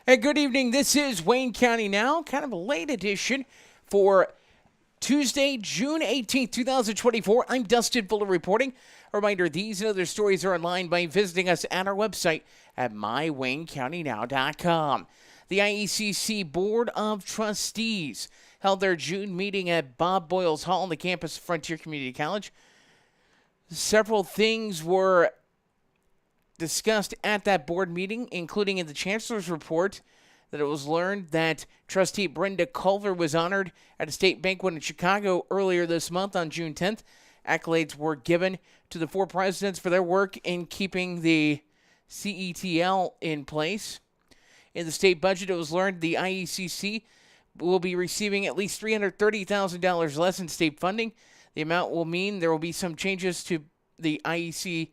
Hey, good evening. This is Wayne County Now, kind of a late edition for Tuesday, June 18th, 2024. I'm Dustin Fuller reporting. A reminder, these and other stories are online by visiting us at our website at mywaynecountynow.com. The IECC Board of Trustees held their June meeting at Bob Boyles Hall on the campus of Frontier Community College. Several things were discussed at that board meeting, including in the chancellor's report, that it was learned that trustee Brenda Culver was honored at a state banquet in Chicago earlier this month on June 10th. Accolades were given to the four presidents for their work in keeping the CETL in place. In the state budget, it was learned the IECC will be receiving at least $330,000 less in state funding. The amount will mean there will be some changes to the IECC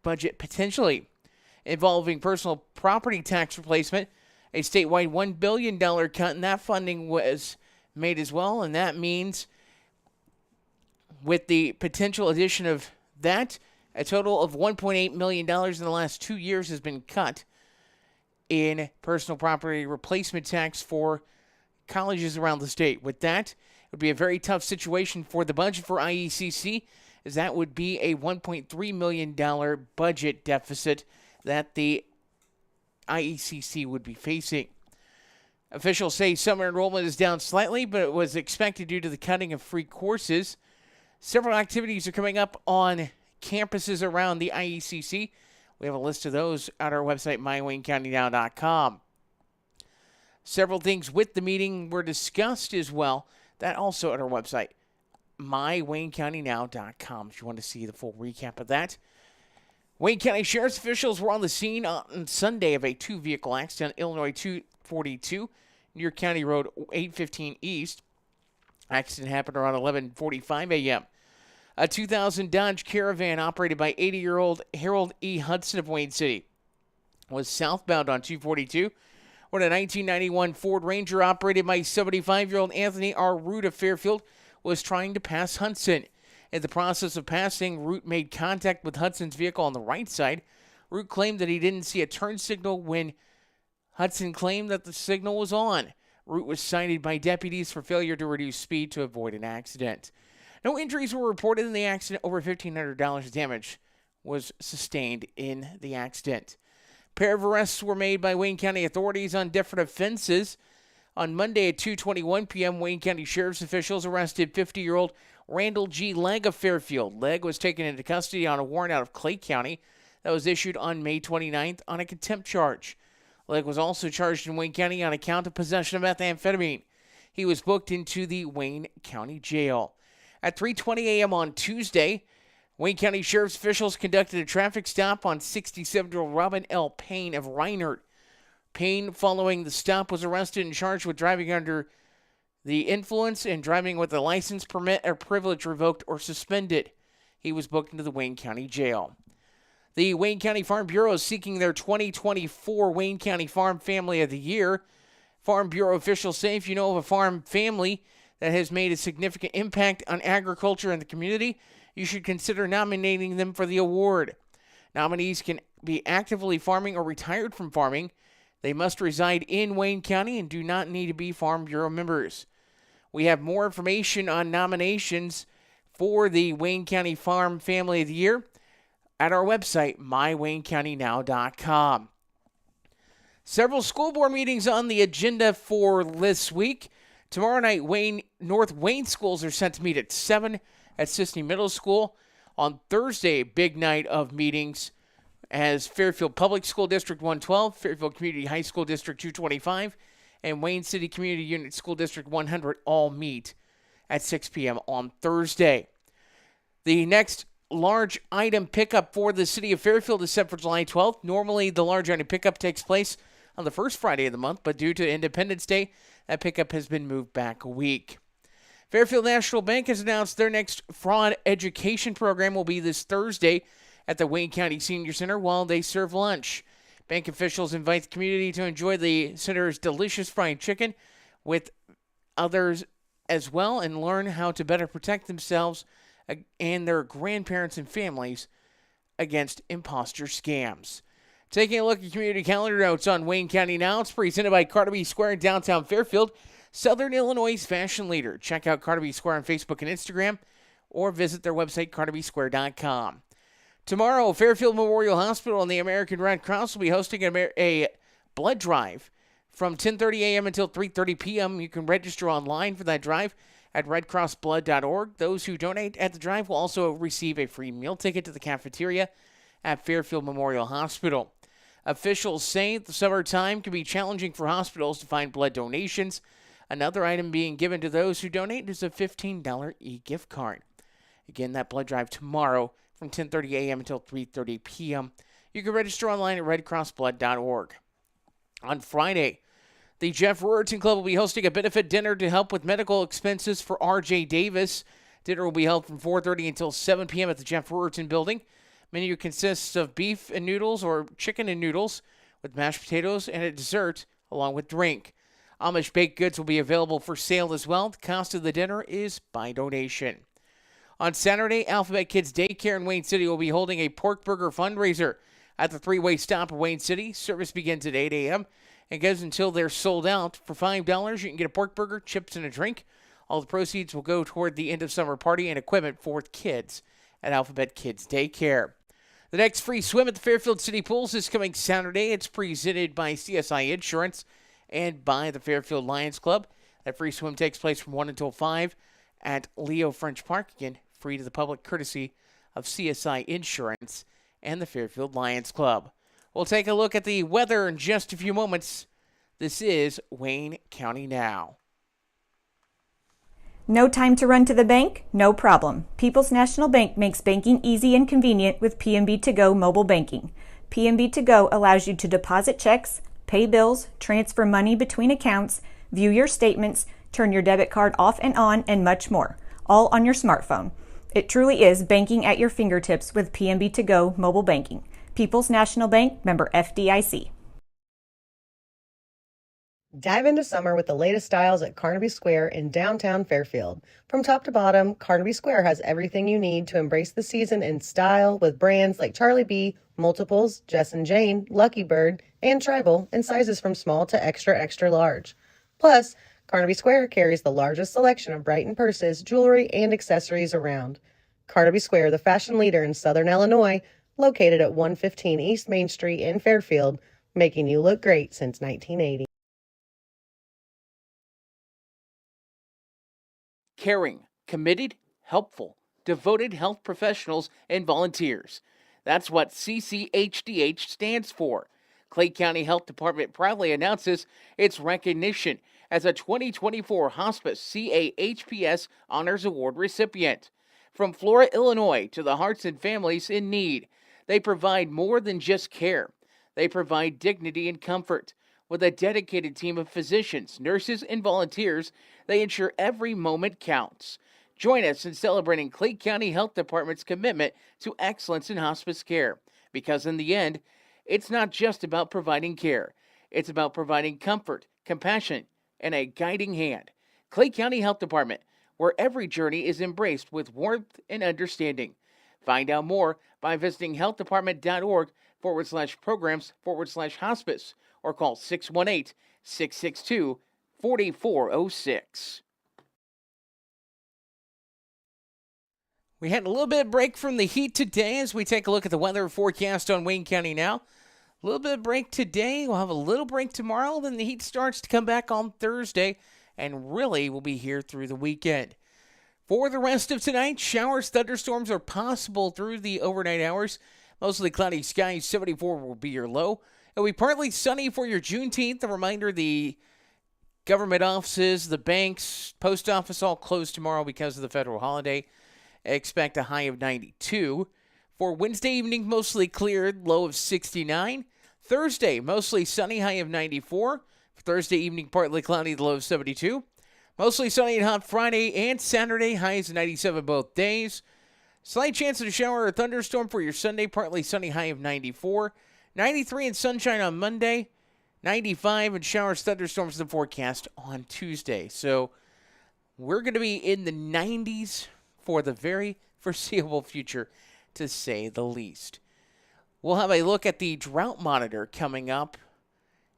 budget potentially, involving personal property tax replacement. A statewide $1 billion cut in that funding was made as well, and that means with the potential addition of that, a total of $1.8 million in the last 2 years has been cut in personal property replacement tax for colleges around the state. With that, it would be a very tough situation for the budget for IECC, as that would be a $1.3 million budget deficit that the IECC would be facing. Officials say summer enrollment is down slightly, but it was expected due to the cutting of free courses. Several activities are coming up on campuses around the IECC. We have a list of those at our website, mywaynecountynow.com. Several things with the meeting were discussed as well. That also at our website, mywaynecountynow.com, if you want to see the full recap of that. Wayne County Sheriff's officials were on the scene on Sunday of a two-vehicle accident on Illinois 242 near County Road 815 East. Accident happened around 11:45 a.m. A 2000 Dodge Caravan operated by 80-year-old Harold E. Hudson of Wayne City was southbound on 242 when a 1991 Ford Ranger operated by 75-year-old Anthony R. Root of Fairfield was trying to pass Hudson. In the process of passing, Root made contact with Hudson's vehicle on the right side. Root claimed that he didn't see a turn signal when Hudson claimed that the signal was on. Root was cited by deputies for failure to reduce speed to avoid an accident. No injuries were reported in the accident. Over $1,500 damage was sustained in the accident. A pair of arrests were made by Wayne County authorities on different offenses. On Monday at 2:21 p.m., Wayne County Sheriff's officials arrested 50-year-old Randall G. Legg of Fairfield. Legg was taken into custody on a warrant out of Clay County that was issued on May 29th on a contempt charge. Legg was also charged in Wayne County on account of possession of methamphetamine. He was booked into the Wayne County Jail. At 3:20 a.m. on Tuesday, Wayne County Sheriff's officials conducted a traffic stop on 67-year-old Robin L. Payne of Reinert. Payne, following the stop, was arrested and charged with driving under the influence and driving with a license, permit, or privilege revoked or suspended. He was booked into the Wayne County Jail. The Wayne County Farm Bureau is seeking their 2024 Wayne County Farm Family of the Year. Farm Bureau officials say if you know of a farm family that has made a significant impact on agriculture in the community, you should consider nominating them for the award. Nominees can be actively farming or retired from farming. They must reside in Wayne County and do not need to be Farm Bureau members. We have more information on nominations for the Wayne County Farm Family of the Year at our website, mywaynecountynow.com. Several school board meetings on the agenda for this week. Tomorrow night, North Wayne schools are set to meet at 7 at Sisney Middle School. On Thursday, big night of meetings as Fairfield Public School District 112, Fairfield Community High School District 225, and Wayne City Community Unit School District 100 all meet at 6 p.m. on Thursday. The next large item pickup for the city of Fairfield is set for July 12th. Normally, the large item pickup takes place on the first Friday of the month, but due to Independence Day, that pickup has been moved back a week. Fairfield National Bank has announced their next fraud education program will be this Thursday at the Wayne County Senior Center while they serve lunch. Bank officials invite the community to enjoy the center's delicious fried chicken with others as well and learn how to better protect themselves and their grandparents and families against imposter scams. Taking a look at community calendar notes on Wayne County Now. It's presented by Carnaby Square in downtown Fairfield, Southern Illinois' fashion leader. Check out Carnaby Square on Facebook and Instagram, or visit their website, carnabysquare.com. Tomorrow, Fairfield Memorial Hospital and the American Red Cross will be hosting a blood drive from 10:30 a.m. until 3:30 p.m. You can register online for that drive at redcrossblood.org. Those who donate at the drive will also receive a free meal ticket to the cafeteria at Fairfield Memorial Hospital. Officials say the summertime can be challenging for hospitals to find blood donations. Another item being given to those who donate is a $15 e-gift card. Again, that blood drive tomorrow from 10:30 a.m. until 3:30 p.m. You can register online at redcrossblood.org. On Friday, the Jeff Ruritan Club will be hosting a benefit dinner to help with medical expenses for R.J. Davis. Dinner will be held from 4:30 until 7 p.m. at the Jeff Ruritan Building. Menu consists of beef and noodles or chicken and noodles with mashed potatoes and a dessert along with drink. Amish baked goods will be available for sale as well. The cost of the dinner is by donation. On Saturday, Alphabet Kids Daycare in Wayne City will be holding a pork burger fundraiser at the three-way stop in Wayne City. Service begins at 8 a.m. and goes until they're sold out. For $5, you can get a pork burger, chips, and a drink. All the proceeds will go toward the end-of-summer party and equipment for kids at Alphabet Kids Daycare. The next free swim at the Fairfield City Pools is coming Saturday. It's presented by CSI Insurance and by the Fairfield Lions Club. That free swim takes place from 1 until 5 at Leo French Park. Again, free to the public, courtesy of CSI Insurance and the Fairfield Lions Club. We'll take a look at the weather in just a few moments. This is Wayne County Now. No time to run to the bank? No problem. People's National Bank makes banking easy and convenient with PNB To Go mobile banking. PNB To Go allows you to deposit checks, pay bills, transfer money between accounts, view your statements, turn your debit card off and on, and much more, all on your smartphone. It truly is banking at your fingertips with PNB To Go mobile banking. People's National Bank, member FDIC. Dive into summer with the latest styles at Carnaby Square in downtown Fairfield. From top to bottom, Carnaby Square has everything you need to embrace the season in style with brands like Charlie B, Multiples, Jess and Jane, Lucky Bird, and Tribal in sizes from small to extra, extra large. Plus, Carnaby Square carries the largest selection of Brighton purses, jewelry, and accessories around. Carnaby Square, the fashion leader in Southern Illinois, located at 115 East Main Street in Fairfield, making you look great since 1980. Caring, committed, helpful, devoted health professionals and volunteers. That's what CCHDH stands for. Clay County Health Department proudly announces its recognition as a 2024 Hospice CAHPS Honors Award recipient. From Flora, Illinois to the hearts and families in need, they provide more than just care. They provide dignity and comfort. With a dedicated team of physicians, nurses, and volunteers, they ensure every moment counts. Join us in celebrating Clay County Health Department's commitment to excellence in hospice care. Because in the end, it's not just about providing care. It's about providing comfort, compassion, and a guiding hand. Clay County Health Department, where every journey is embraced with warmth and understanding. Find out more by visiting healthdepartment.org/programs/hospice or call 618-662-4406. We had a little bit of break from the heat today as we take a look at the weather forecast on Wayne County Now. A little bit of break today. We'll have a little break tomorrow. Then the heat starts to come back on Thursday and really will be here through the weekend. For the rest of tonight, showers, thunderstorms are possible through the overnight hours. Mostly cloudy skies, 74 will be your low. It'll be partly sunny for your Juneteenth. A reminder, the government offices, the banks, post office all closed tomorrow because of the federal holiday. Expect a high of 92. For Wednesday evening, mostly cleared, low of 69. Thursday, mostly sunny, high of 94. For Thursday evening, partly cloudy, low of 72. Mostly sunny and hot Friday and Saturday, highs of 97 both days. Slight chance of a shower or thunderstorm for your Sunday, partly sunny, high of 94. 93 and sunshine on Monday. 95 and showers, thunderstorms in the forecast on Tuesday. So we're going to be in the 90s for the very foreseeable future, to say the least. We'll We'll have a look at the drought monitor coming up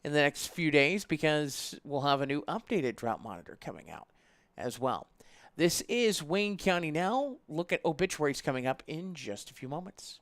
in the next few days because we'll have a new updated drought monitor coming out as well. This is Wayne County Now. Look at obituaries coming up in just a few moments.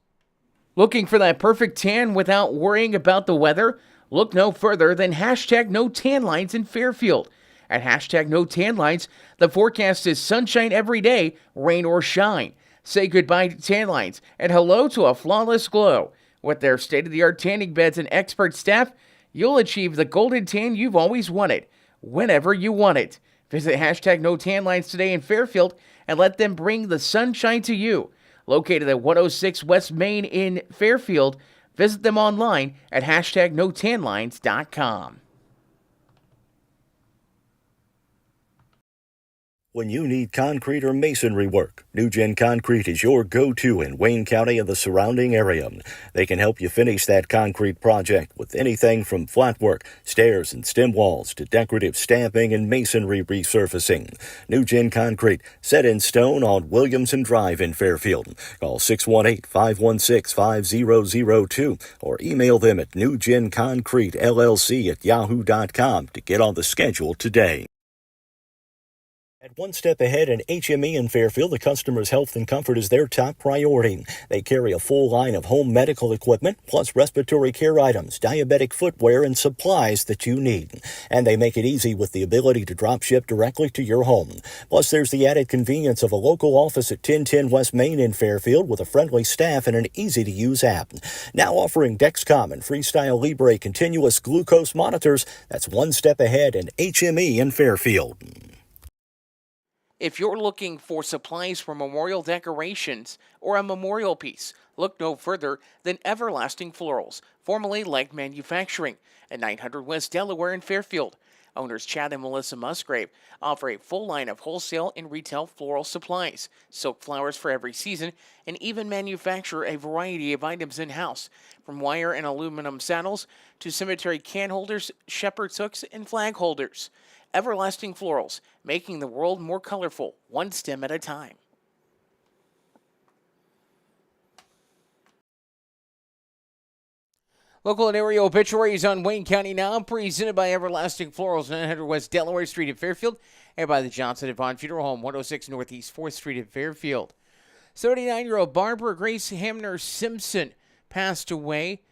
Looking for that perfect tan without worrying about the weather? Look no further than hashtag no tan lines in Fairfield. At hashtag no tan lines, the forecast is sunshine every day, rain or shine. Say goodbye to tan lines and hello to a flawless glow. With their state-of-the-art tanning beds and expert staff, you'll achieve the golden tan you've always wanted, whenever you want it. Visit hashtag no tan lines today in Fairfield and let them bring the sunshine to you. Located at 106 West Main in Fairfield, visit them online at hashtag notanlines.com. When you need concrete or masonry work, New Gen Concrete is your go-to in Wayne County and the surrounding area. They can help you finish that concrete project with anything from flat work, stairs and stem walls to decorative stamping and masonry resurfacing. New Gen Concrete, set in stone on Williamson Drive in Fairfield. Call 618-516-5002 or email them at newgenconcretellc@yahoo.com to get on the schedule today. At One Step Ahead and HME in Fairfield, the customer's health and comfort is their top priority. They carry a full line of home medical equipment, plus respiratory care items, diabetic footwear, and supplies that you need. And they make it easy with the ability to drop ship directly to your home. Plus, there's the added convenience of a local office at 1010 West Main in Fairfield with a friendly staff and an easy-to-use app. Now offering Dexcom and Freestyle Libre continuous glucose monitors. That's One Step Ahead and HME in Fairfield. If you're looking for supplies for memorial decorations or a memorial piece, look no further than Everlasting Florals, formerly Leg Manufacturing, at 900 West Delaware in Fairfield. Owners Chad and Melissa Musgrave offer a full line of wholesale and retail floral supplies, silk flowers for every season, and even manufacture a variety of items in-house, from wire and aluminum saddles to cemetery can holders, shepherd's hooks, and flag holders. Everlasting Florals, making the world more colorful, one stem at a time. Local and area obituaries on Wayne County Now, presented by Everlasting Florals, 900 West Delaware Street in Fairfield, and by the Johnson & Vaughn Funeral Home, 106 Northeast 4th Street in Fairfield. 39-year-old Barbara Grace Hamner Simpson passed away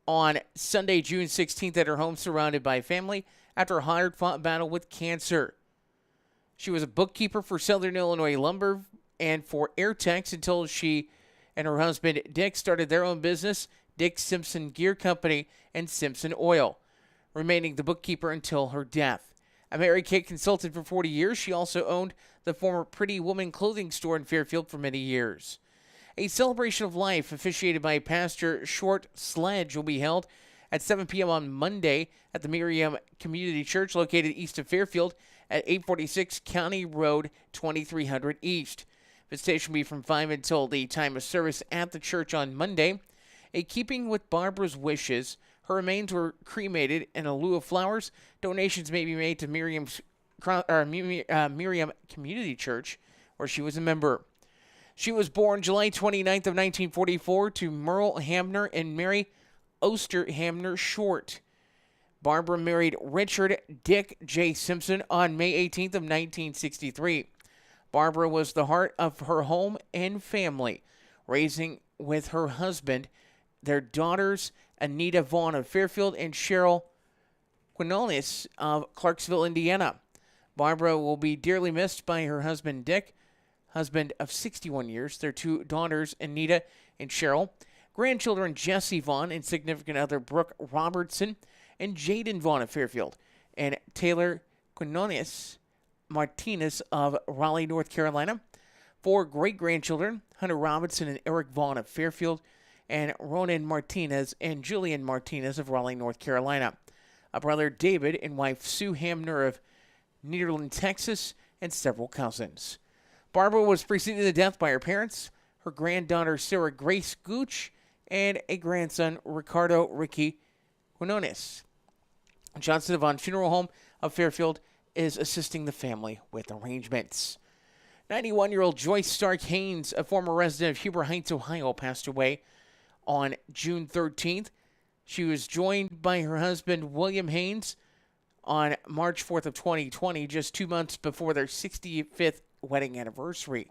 on Sunday, June 16th at her home, surrounded by family, after a hard-fought battle with cancer. She was a bookkeeper for Southern Illinois Lumber and for Airtex until she and her husband Dick started their own business, Dick Simpson Gear Company and Simpson Oil, remaining the bookkeeper until her death. A Mary Kay consultant for 40 years, she also owned the former Pretty Woman clothing store in Fairfield for many years. A celebration of life officiated by Pastor Short Sledge will be held at 7 p.m. on Monday at the Miriam Community Church located east of Fairfield at 846 County Road 2300 East. Visitation will be from 5 until the time of service at the church on Monday. In keeping with Barbara's wishes, her remains were cremated in a lieu of flowers. Donations may be made to Miriam Community Church, where she was a member. She was born July 29th of 1944 to Merle Hamner and Mary Oster Hamner Short. Barbara married Richard Dick J. Simpson on May 18th of 1963. Barbara was the heart of her home and family, raising with her husband their daughters Anita Vaughn of Fairfield and Cheryl Quinones of Clarksville, Indiana. Barbara will be dearly missed by her husband Dick, husband of 61 years, their two daughters Anita and Cheryl, grandchildren Jesse Vaughn and significant other Brooke Robertson, and Jaden Vaughn of Fairfield, and Taylor Quinones Martinez of Raleigh, North Carolina. 4 great-grandchildren, Hunter Robinson and Eric Vaughn of Fairfield, and Ronan Martinez and Julian Martinez of Raleigh, North Carolina. A brother, David, and wife Sue Hamner of Nederland, Texas, and several cousins. Barbara was preceded to death by her parents, her granddaughter Sarah Grace Gooch, and a grandson, Ricardo Ricky Quinones. Johnson & Vaughn Funeral Home of Fairfield is assisting the family with arrangements. 91-year-old Joyce Stark Haynes, a former resident of Huber Heights, Ohio, passed away on June 13th. She was joined by her husband, William Haynes, on March 4th of 2020, just 2 months before their 65th wedding anniversary.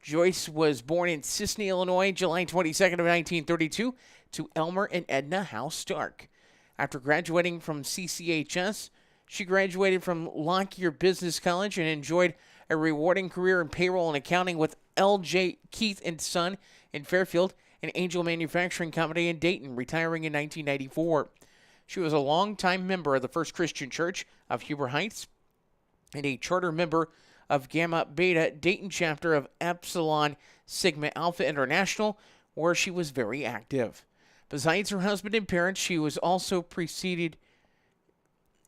Joyce was born in Sisney, Illinois, July 22nd of 1932 to Elmer and Edna Howe Stark. After graduating from CCHS, she graduated from Lockyer Business College and enjoyed a rewarding career in payroll and accounting with L.J. Keith & Son in Fairfield and Angel Manufacturing Company in Dayton, retiring in 1994. She was a longtime member of the First Christian Church of Huber Heights and a charter member of Gamma Beta Dayton chapter of Epsilon Sigma Alpha International, where she was very active. Besides her husband and parents, she was also preceded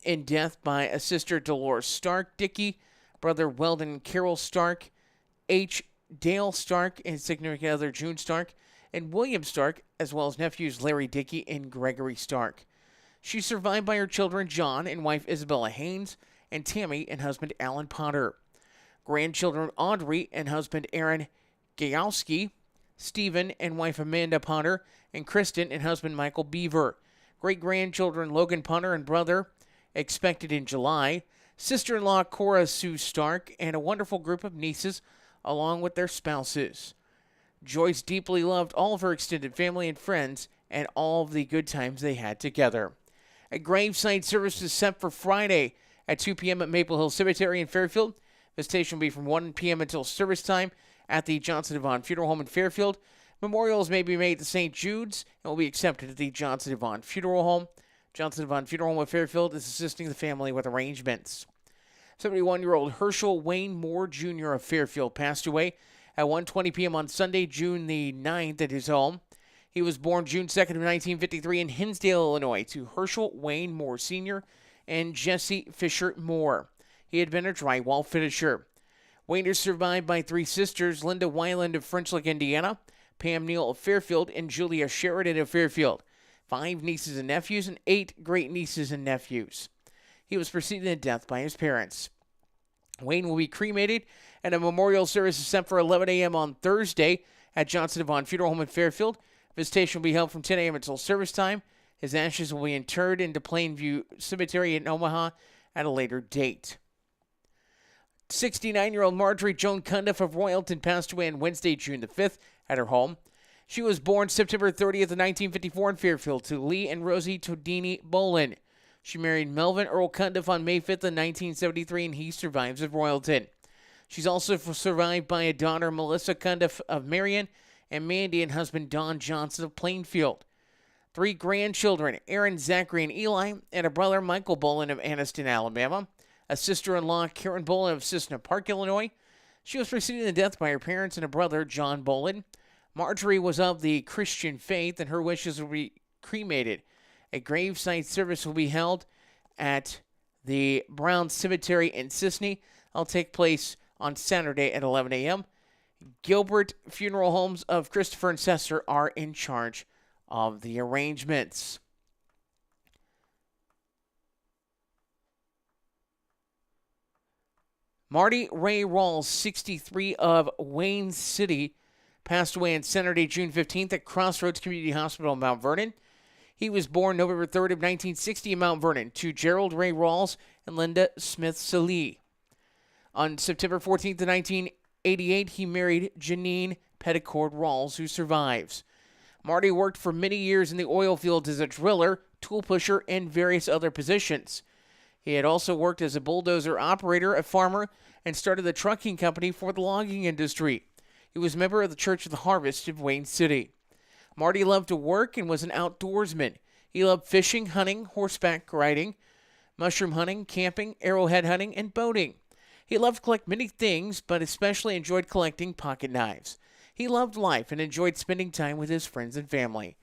in death by a sister, Dolores Stark Dickey, brother Weldon Carroll Stark, H. Dale Stark, and significant other June Stark, and William Stark, as well as nephews Larry Dickey and Gregory Stark. She's survived by her children John and wife Isabella Haynes, and Tammy and husband Alan Potter. Grandchildren Audrey and husband Aaron Gajowski, Stephen and wife Amanda Potter, and Kristen and husband Michael Beaver. Great-grandchildren Logan Potter and brother, expected in July. Sister-in-law Cora Sue Stark, and a wonderful group of nieces, along with their spouses. Joyce deeply loved all of her extended family and friends, and all of the good times they had together. A graveside service is set for Friday at 2 p.m. at Maple Hill Cemetery in Fairfield. Visitation will be from 1 p.m. until service time at the Johnson Devon Funeral Home in Fairfield. Memorials may be made at St. Jude's and will be accepted at the Johnson Devon Funeral Home. Johnson Devon Funeral Home of Fairfield is assisting the family with arrangements. 71-year-old Herschel Wayne Moore Jr. of Fairfield passed away at 1:20 p.m. on Sunday, June the 9th at his home. He was born June 2nd of 1953 in Hinsdale, Illinois, to Herschel Wayne Moore Sr. and Jessie Fisher Moore. He had been a drywall finisher. Wayne is survived by 3 sisters, Linda Weiland of French Lick, Indiana, Pam Neal of Fairfield, and Julia Sheridan of Fairfield. 5 nieces and nephews, and 8 great-nieces and nephews. He was preceded in death by his parents. Wayne will be cremated, and a memorial service is set for 11 a.m. on Thursday at Johnson Devon Funeral Home in Fairfield. Visitation will be held from 10 a.m. until service time. His ashes will be interred into Plainview Cemetery in Omaha at a later date. 69-year-old Marjorie Joan Cundiff of Royalton passed away on Wednesday, June the 5th at her home. She was born September 30th of 1954 in Fairfield to Lee and Rosie Todini Bolin. She married Melvin Earl Cundiff on May 5th of 1973, and he survives of Royalton. She's also survived by a daughter, Melissa Cundiff of Marion, and Mandy and husband Don Johnson of Plainfield. 3 grandchildren, Aaron, Zachary, and Eli, and a brother, Michael Bolin of Anniston, Alabama. A sister-in-law, Karen Bolin of Cissna Park, Illinois. She was preceded in death by her parents and a brother, John Bolin. Marjorie was of the Christian faith, and her wishes will be cremated. A graveside service will be held at the Brown Cemetery in Sisney. It'll take place on Saturday at 11 a.m. Gilbert Funeral Homes of Christopher and Sesser are in charge of the arrangements. Marty Ray Rawls, 63, of Wayne City, passed away on Saturday, June 15th at Crossroads Community Hospital in Mount Vernon. He was born November 3rd of 1960 in Mount Vernon to Gerald Ray Rawls and Linda Smith Salee. On September 14th of 1988, he married Janine Petticord Rawls, who survives. Marty worked for many years in the oil fields as a driller, tool pusher, and various other positions. He had also worked as a bulldozer operator, a farmer, and started the trucking company for the logging industry. He was a member of the Church of the Harvest of Wayne City. Marty loved to work and was an outdoorsman. He loved fishing, hunting, horseback riding, mushroom hunting, camping, arrowhead hunting, and boating. He loved to collect many things, but especially enjoyed collecting pocket knives. He loved life and enjoyed spending time with his friends and family.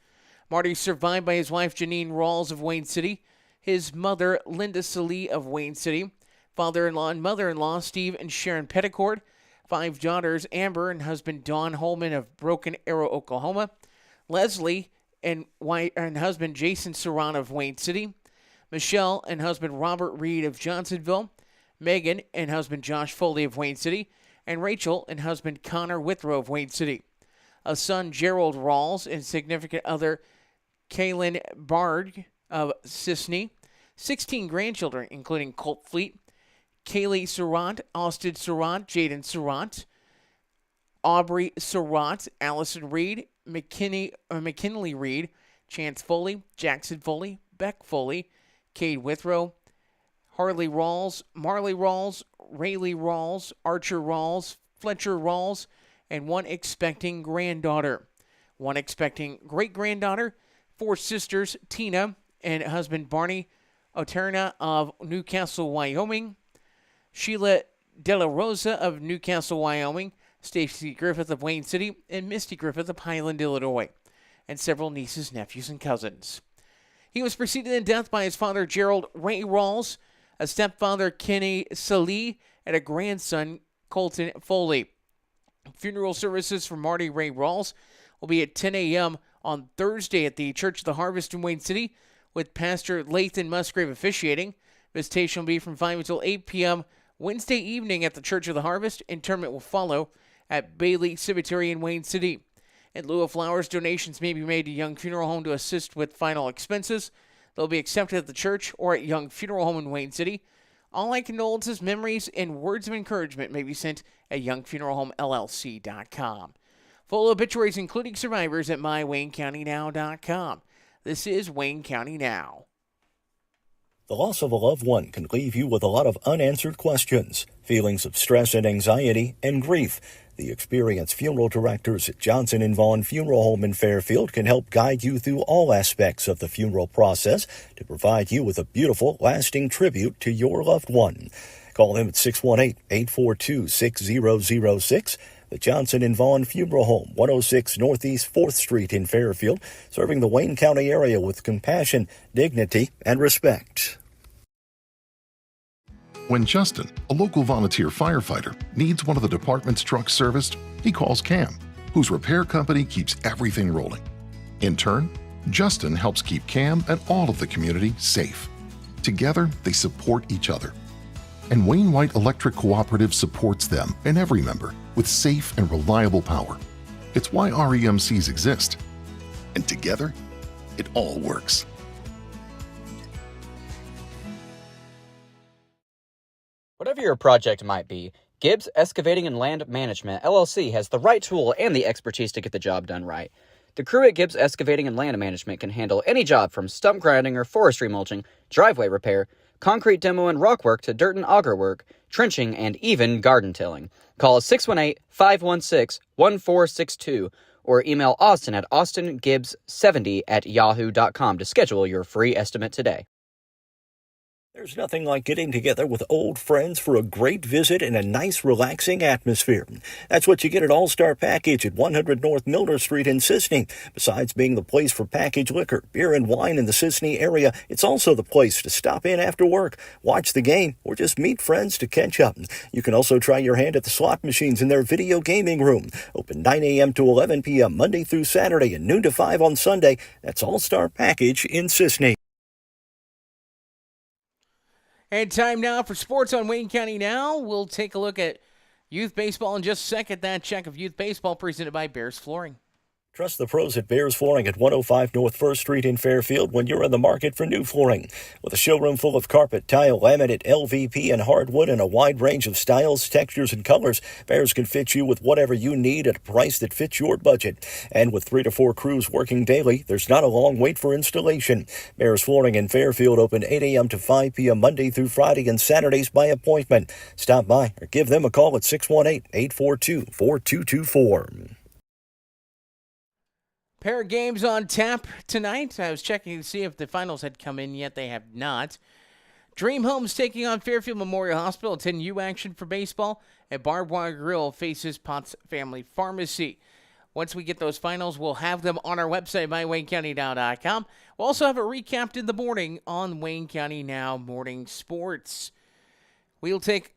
Marty is survived by his wife, Janine Rawls of Wayne City, his mother, Linda Salee of Wayne City, father-in-law and mother-in-law, Steve and Sharon Petticord, 5 daughters, Amber and husband Don Holman of Broken Arrow, Oklahoma, Leslie and husband Jason Serrano of Wayne City, Michelle and husband Robert Reed of Johnsonville, Megan and husband Josh Foley of Wayne City, and Rachel and husband Connor Withrow of Wayne City. a son Gerald Rawls and significant other Kaylin Bard of Sisney, 16 grandchildren, including Colt Fleet, Kaylee Surratt, Austin Surratt, Jaden Surratt, Aubrey Surratt, Allison Reed, McKinley Reed, Chance Foley, Jackson Foley, Beck Foley, Cade Withrow, Harley Rawls, Marley Rawls, Rayleigh Rawls, Archer Rawls, Fletcher Rawls, and one expecting granddaughter. One expecting great-granddaughter, 4 sisters, Tina and husband Barney Oterna of Newcastle, Wyoming, Sheila De La Rosa of Newcastle, Wyoming, Stacy Griffith of Wayne City, and Misty Griffith of Highland, Illinois, and several nieces, nephews, and cousins. He was preceded in death by his father, Gerald Ray Rawls, a stepfather, Kenny Salee, and a grandson, Colton Foley. Funeral services for Marty Ray Rawls will be at 10 a.m. on Thursday at the Church of the Harvest in Wayne City, with Pastor Lathan Musgrave officiating. Visitation will be from 5 until 8 p.m. Wednesday evening at the Church of the Harvest. Interment will follow at Bailey Cemetery in Wayne City. In lieu of flowers, donations may be made to Young Funeral Home to assist with final expenses. They'll be accepted at the church or at Young Funeral Home in Wayne City. All my condolences, memories, and words of encouragement may be sent at youngfuneralhomellc.com. Full obituaries, including survivors, at mywaynecountynow.com. This is Wayne County Now. The loss of a loved one can leave you with a lot of unanswered questions, feelings of stress and anxiety, and grief. The experienced funeral directors at Johnson & Vaughn Funeral Home in Fairfield can help guide you through all aspects of the funeral process to provide you with a beautiful, lasting tribute to your loved one. Call them at 618-842-6006. The Johnson & Vaughn Funeral Home, 106 Northeast 4th Street in Fairfield, serving the Wayne County area with compassion, dignity, and respect. When Justin, a local volunteer firefighter, needs one of the department's trucks serviced, he calls Cam, whose repair company keeps everything rolling. In turn, Justin helps keep Cam and all of the community safe. Together, they support each other. And Wayne White Electric Cooperative supports them and every member with safe and reliable power. It's why REMCs exist. And together, it all works. Whatever your project might be, Gibbs Excavating and Land Management, LLC has the right tool and the expertise to get the job done right. The crew at Gibbs Excavating and Land Management can handle any job from stump grinding or forestry mulching, driveway repair, concrete demo and rock work to dirt and auger work, trenching, and even garden tilling. Call 618-516-1462 or email Austin at austingibbs70@yahoo.com to schedule your free estimate today. There's nothing like getting together with old friends for a great visit in a nice, relaxing atmosphere. That's what you get at All-Star Package at 100 North Milner Street in Sisney. Besides being the place for packaged liquor, beer, and wine in the Sisney area, it's also the place to stop in after work, watch the game, or just meet friends to catch up. You can also try your hand at the slot machines in their video gaming room. Open 9 a.m. to 11 p.m. Monday through Saturday and noon to 5 on Sunday. That's All-Star Package in Sisney. And time now for sports on Wayne County Now. We'll take a look at youth baseball in just a second. That check of youth baseball presented by Bears Flooring. Trust the pros at Bears Flooring at 105 North 1st Street in Fairfield when you're in the market for new flooring. With a showroom full of carpet, tile, laminate, LVP, and hardwood in a wide range of styles, textures, and colors, Bears can fit you with whatever you need at a price that fits your budget. And with 3 to 4 crews working daily, there's not a long wait for installation. Bears Flooring in Fairfield open 8 a.m. to 5 p.m. Monday through Friday and Saturdays by appointment. Stop by or give them a call at 618-842-4224. Pair of games on tap tonight. I was checking to see if the finals had come in yet. They have not. Dream Homes taking on Fairfield Memorial Hospital. 10U action for baseball. And Barbed Wire Grill faces Potts Family Pharmacy. Once we get those finals, we'll have them on our website, mywaynecountynow.com. We'll also have it recapped in the morning on Wayne County Now Morning Sports. We'll take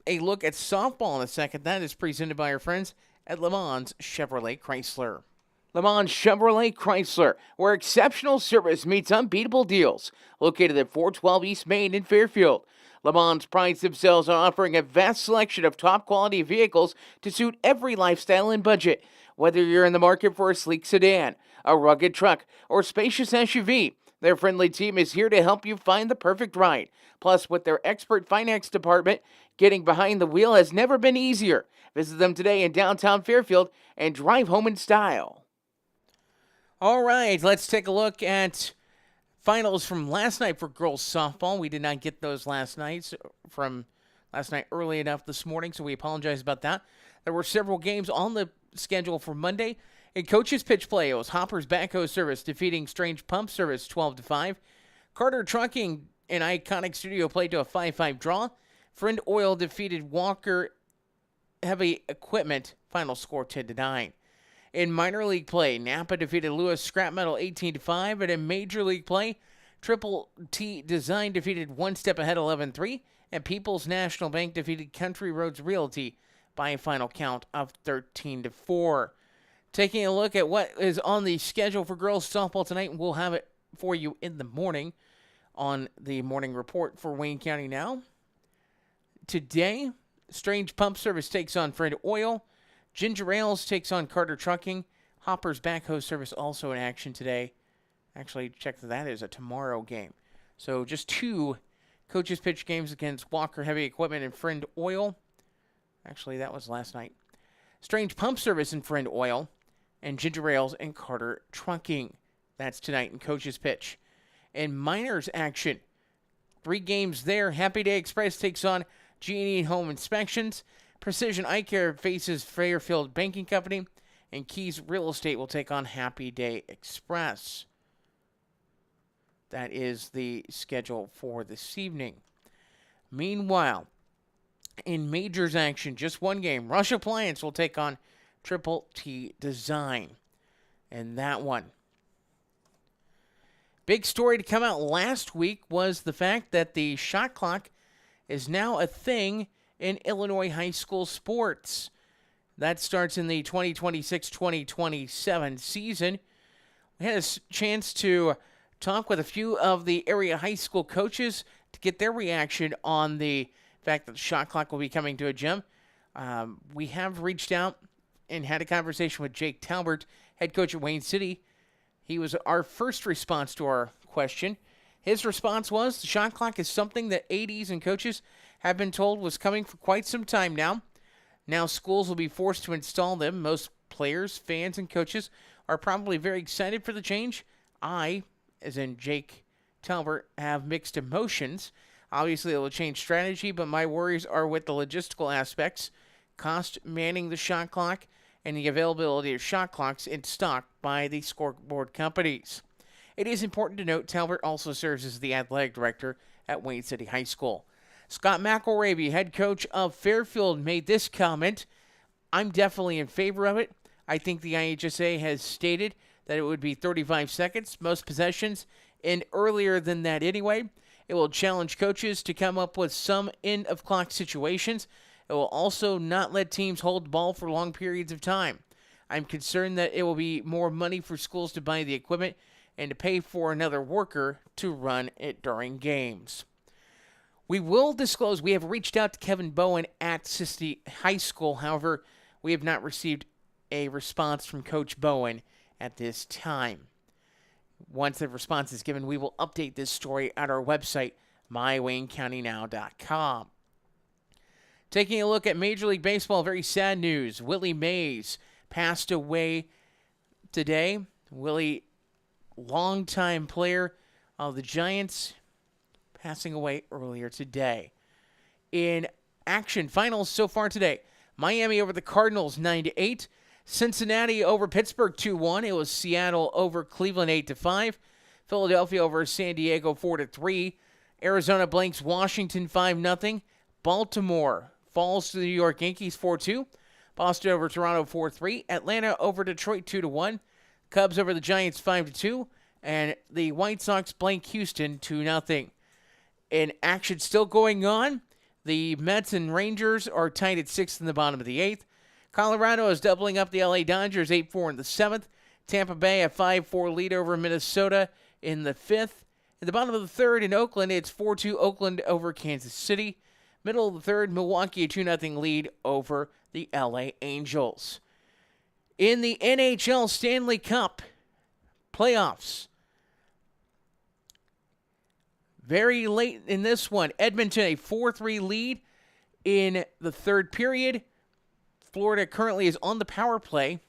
a look at softball in a second. That is presented by our friends at Le Mans Chevrolet Chrysler. Le Mans Chevrolet Chrysler, where exceptional service meets unbeatable deals. Located at 412 East Main in Fairfield. Le Mans prides themselves on offering a vast selection of top-quality vehicles to suit every lifestyle and budget. Whether you're in the market for a sleek sedan, a rugged truck, or spacious SUV, their friendly team is here to help you find the perfect ride. Plus, with their expert finance department, getting behind the wheel has never been easier. Visit them today in downtown Fairfield and drive home in style. All right, let's take a look at finals from last night for girls softball. We did not get those last night early enough this morning, so we apologize about that. There were several games on the schedule for Monday. In coaches pitch play, it was Hopper's Backhoe Service defeating Strange Pump Service 12-5. Carter Trucking and Iconic Studio played to a 5-5 draw. Friend Oil defeated Walker Heavy Equipment, final score 10-9. In minor league play, Napa defeated Lewis Scrap Metal 18-5, and in major league play, Triple T Design defeated One Step Ahead 11-3, and People's National Bank defeated Country Roads Realty by a final count of 13-4. Taking a look at what is on the schedule for girls softball tonight, we'll have it for you in the morning on the morning report for Wayne County Now. Today, Strange Pump Service takes on Friend Oil. Ginger Ales takes on Carter Trucking. Hopper's Backhoe Service also in action today. Actually, check that is a tomorrow game. So just two coaches pitch games against Walker Heavy Equipment and Friend Oil. Actually, that was last night. Strange Pump Service and Friend Oil. And Ginger Ales and Carter Trucking. That's tonight in coaches pitch. In minors action, 3 games there. Happy Day Express takes on G&E Home Inspections. Precision Eye Care faces Fairfield Banking Company. And Keys Real Estate will take on Happy Day Express. That is the schedule for this evening. Meanwhile, in majors action, just one game. Rush Appliance will take on Triple T Design. And that one. Big story to come out last week was the fact that the shot clock is now a thing in Illinois high school sports. That starts in the 2026-2027 season. We had a chance to talk with a few of the area high school coaches to get their reaction on the fact that the shot clock will be coming to a gym. We have reached out and had a conversation with Jake Talbert, head coach at Wayne City. He was our first response to our question. His response was, the shot clock is something that ADs and coaches have been told was coming for quite some time now. Now schools will be forced to install them. Most players, fans, and coaches are probably very excited for the change. I, as in Jake Talbert, have mixed emotions. Obviously, it will change strategy, but my worries are with the logistical aspects, cost, manning the shot clock, and the availability of shot clocks in stock by the scoreboard companies. It is important to note Talbert also serves as the athletic director at Wayne City High School. Scott McElravy, head coach of Fairfield, made this comment. I'm definitely in favor of it. I think the IHSA has stated that it would be 35 seconds, most possessions, and earlier than that anyway. It will challenge coaches to come up with some end-of-clock situations. It will also not let teams hold the ball for long periods of time. I'm concerned that it will be more money for schools to buy the equipment and to pay for another worker to run it during games. We will disclose we have reached out to Kevin Bowen at City High School. However, we have not received a response from Coach Bowen at this time. Once the response is given, we will update this story at our website, mywaynecountynow.com. Taking a look at Major League Baseball, very sad news. Willie Mays passed away today. Willie, longtime player of the Giants, passing away earlier today. In action, finals so far today. Miami over the Cardinals 9-8. Cincinnati over Pittsburgh 2-1. It was Seattle over Cleveland 8-5. Philadelphia over San Diego 4-3. Arizona blanks Washington 5-0. Baltimore falls to the New York Yankees 4-2. Boston over Toronto 4-3. Atlanta over Detroit 2-1. Cubs over the Giants 5-2. And the White Sox blank Houston 2-0. In action still going on, the Mets and Rangers are tied at 6th in the bottom of the 8th. Colorado is doubling up the LA Dodgers 8-4 in the 7th. Tampa Bay a 5-4 lead over Minnesota in the 5th. In the bottom of the 3rd in Oakland, it's 4-2 Oakland over Kansas City. Middle of the 3rd, Milwaukee a 2-0 lead over the LA Angels. In the NHL Stanley Cup playoffs, very late in this one, Edmonton a 4-3 lead in the third period. Florida currently is on the power play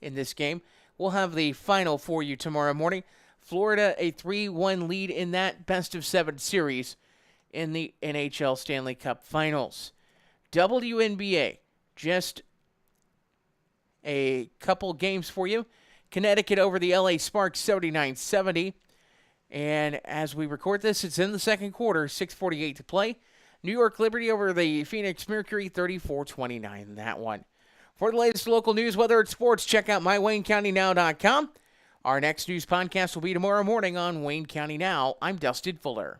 in this game. We'll have the final for you tomorrow morning. Florida a 3-1 lead in that best-of-7 series in the NHL Stanley Cup Finals. WNBA, just a couple games for you. Connecticut over the LA Sparks 79-70. And as we record this, it's in the second quarter, 6:48 to play. New York Liberty over the Phoenix Mercury 34-29 that one. For the latest local news, weather, and sports, check out mywaynecountynow.com. Our next news podcast will be tomorrow morning on Wayne County Now. I'm Dustin Fuller.